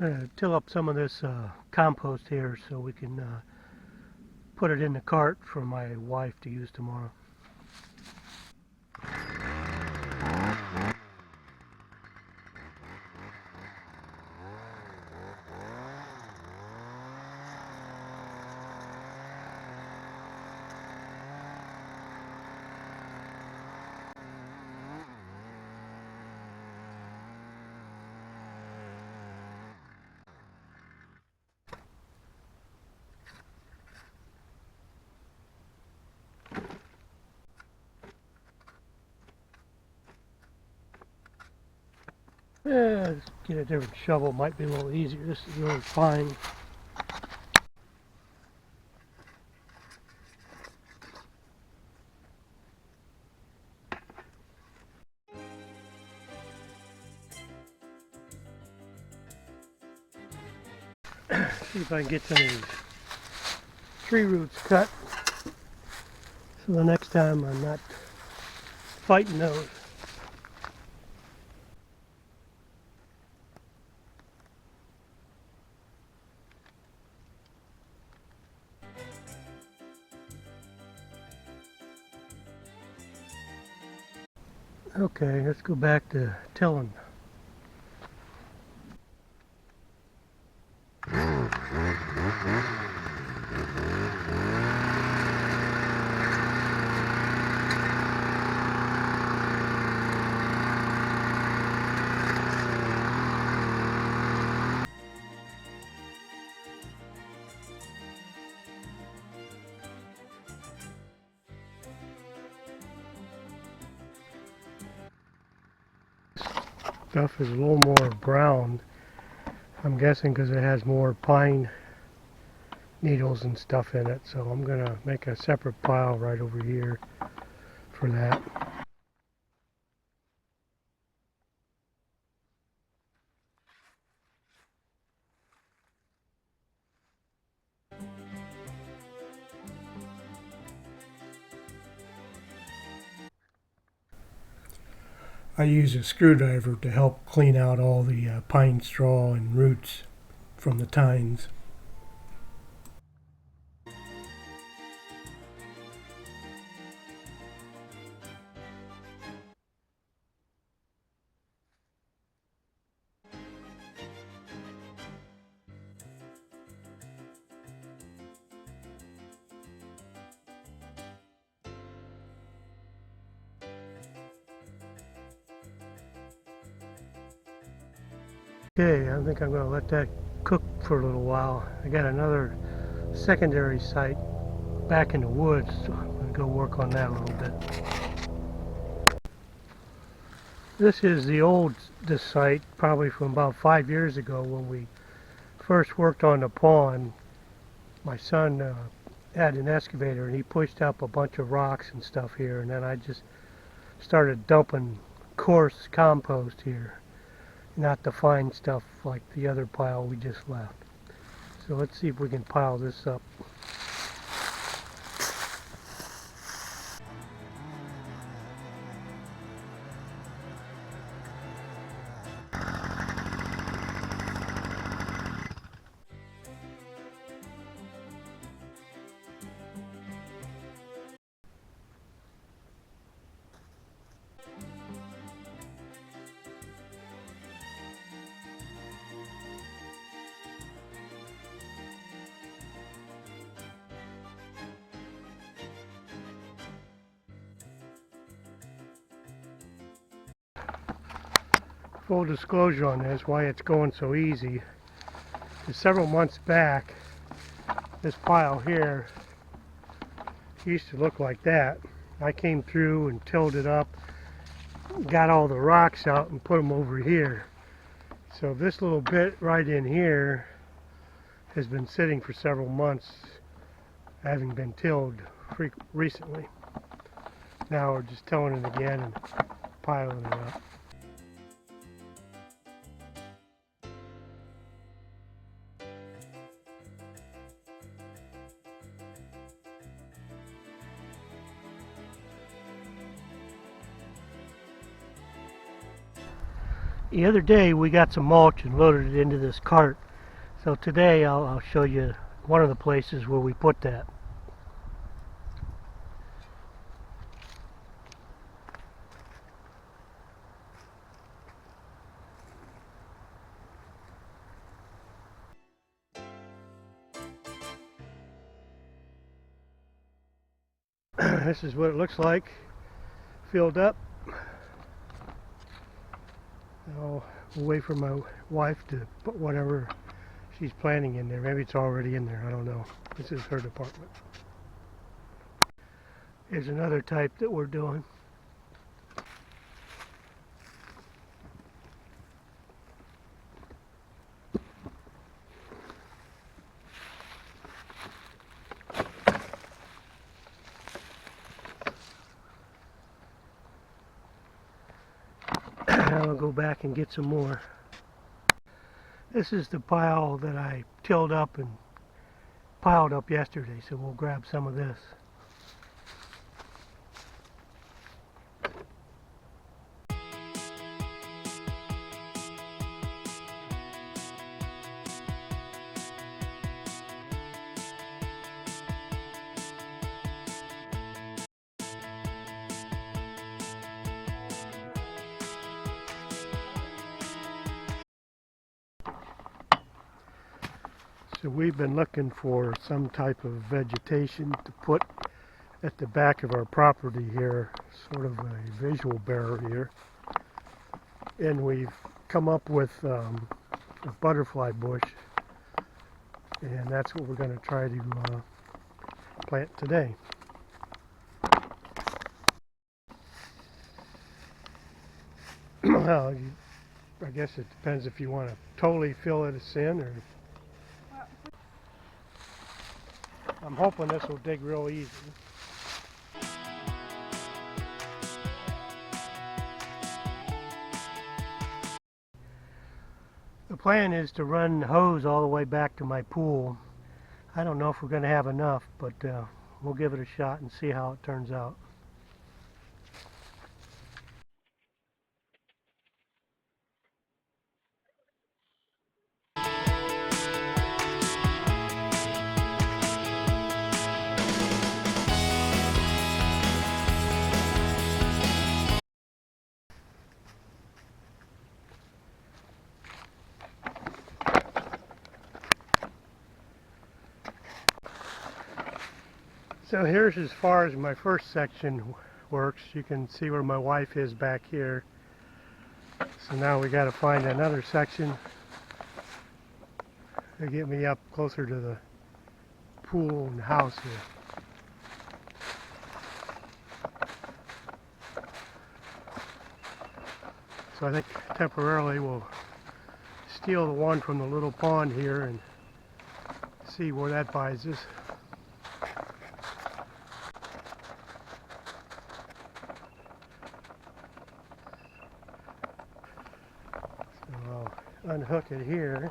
I'm going to till up some of this compost here so we can put it in the cart for my wife to use tomorrow. Let's get a different shovel, might be a little easier. This is really fine. See if I can get some of these tree roots cut so the next time I'm not fighting those. Okay, let's go back to tilling. Stuff is a little more brown, I'm guessing because it has more pine needles and stuff in it, so I'm gonna make a separate pile right over here for that. I use a screwdriver to help clean out all the pine straw and roots from the tines. Okay, I think I'm going to let that cook for a little while. I got another secondary site back in the woods, so I'm going to go work on that a little bit. This is this site, probably from about 5 years ago when we first worked on the pond. My son had an excavator and he pushed up a bunch of rocks and stuff here, and then I just started dumping coarse compost here, not the fine stuff like the other pile we just left. So let's see if we can pile this up. Full disclosure on this, why it's going so easy, is several months back, this pile here used to look like that. I came through and tilled it up, got all the rocks out and put them over here. So this little bit right in here has been sitting for several months, having been tilled recently. Now we're just tilling it again and piling it up. The other day we got some mulch and loaded it into this cart. So today I'll show you one of the places where we put that. This is what it looks like, filled up. I'll wait for my wife to put whatever she's planning in there. Maybe it's already in there, I don't know. This is her department. Here's another type that we're doing. I'll go back and get some more. This is the pile that I tilled up and piled up yesterday, so we'll grab some of this. So we've been looking for some type of vegetation to put at the back of our property here, sort of a visual barrier. And we've come up with a butterfly bush, and that's what we're going to try to plant today. Well, I guess it depends if you want to totally fill it in, or I'm hoping this will dig real easy. The plan is to run hose all the way back to my pool. I don't know if we're going to have enough, but we'll give it a shot and see how it turns out. So here's as far as my first section works. You can see where my wife is back here. So now we got to find another section to get me up closer to the pool and house here. So I think temporarily we'll steal the one from the little pond here and see where that buys us. So I'll unhook it here.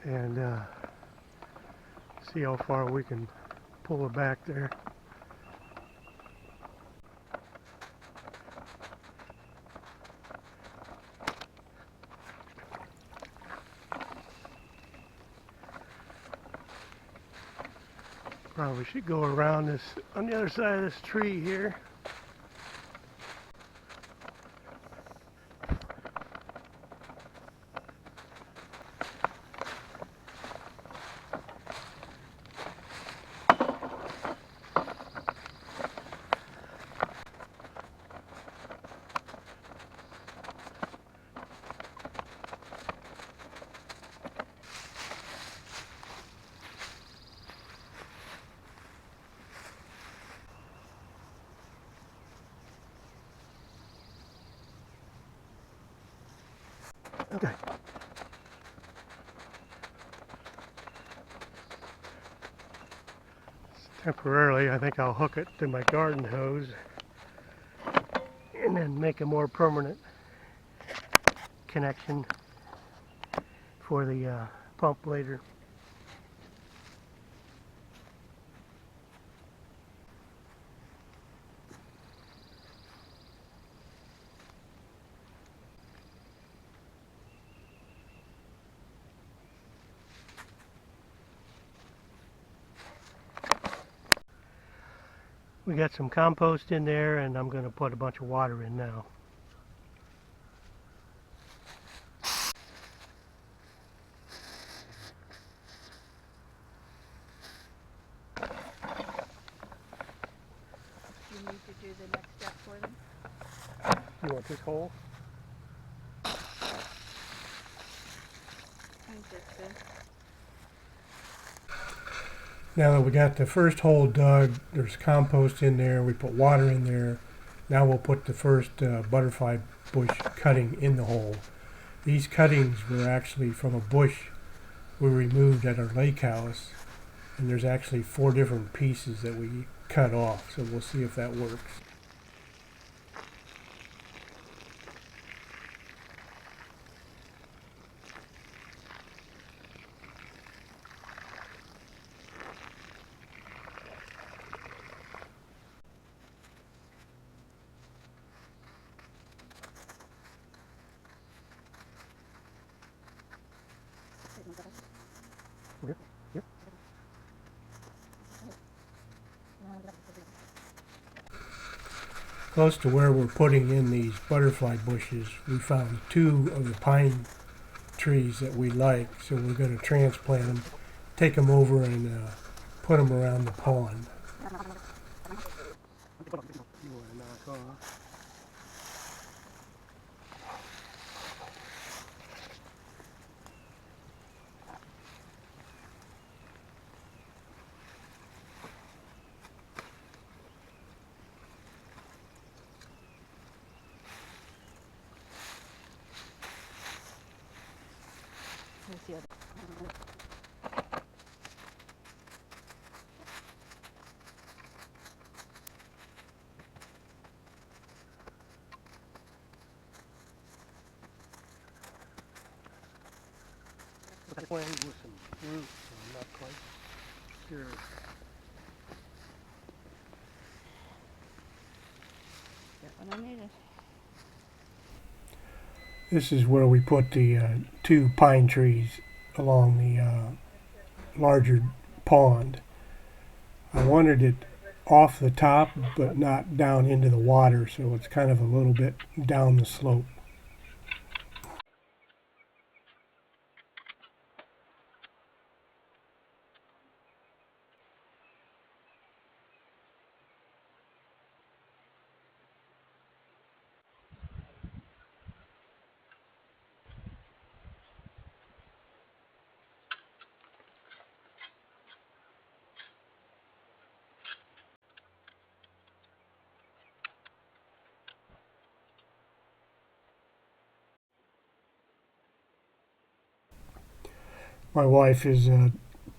And see how far we can pull it back there. Probably should go around this on the other side of this tree here. Okay. Temporarily, I think I'll hook it to my garden hose and then make a more permanent connection for the pump later. We got some compost in there, and I'm going to put a bunch of water in now. You need to do the next step for them? You want this hole? I think that's good. Now that we got the first hole dug, there's compost in there, we put water in there. Now we'll put the first butterfly bush cutting in the hole. These cuttings were actually from a bush we removed at our lake house, and there's actually 4 different pieces that we cut off, so we'll see if that works. Okay. Yep. Close to where we're putting in these butterfly bushes, we found 2 of the pine trees that we like, so we're going to transplant them, take them over and put them around the pond. You want to knock off? Here's the other. Plant with some roots, so I'm not quite sure. That one I needed. This is where we put the 2 pine trees along the larger pond. I wanted it off the top but not down into the water, so it's kind of a little bit down the slope. My wife is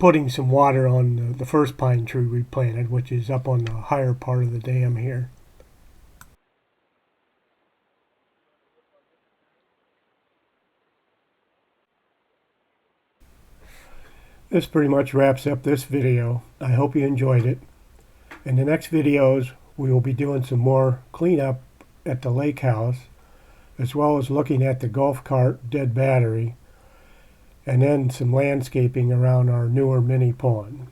putting some water on the first pine tree we planted, which is up on the higher part of the dam here. This pretty much wraps up this video. I hope you enjoyed it. In the next videos, we will be doing some more cleanup at the lake house, as well as looking at the golf cart dead battery, and then some landscaping around our newer mini pond.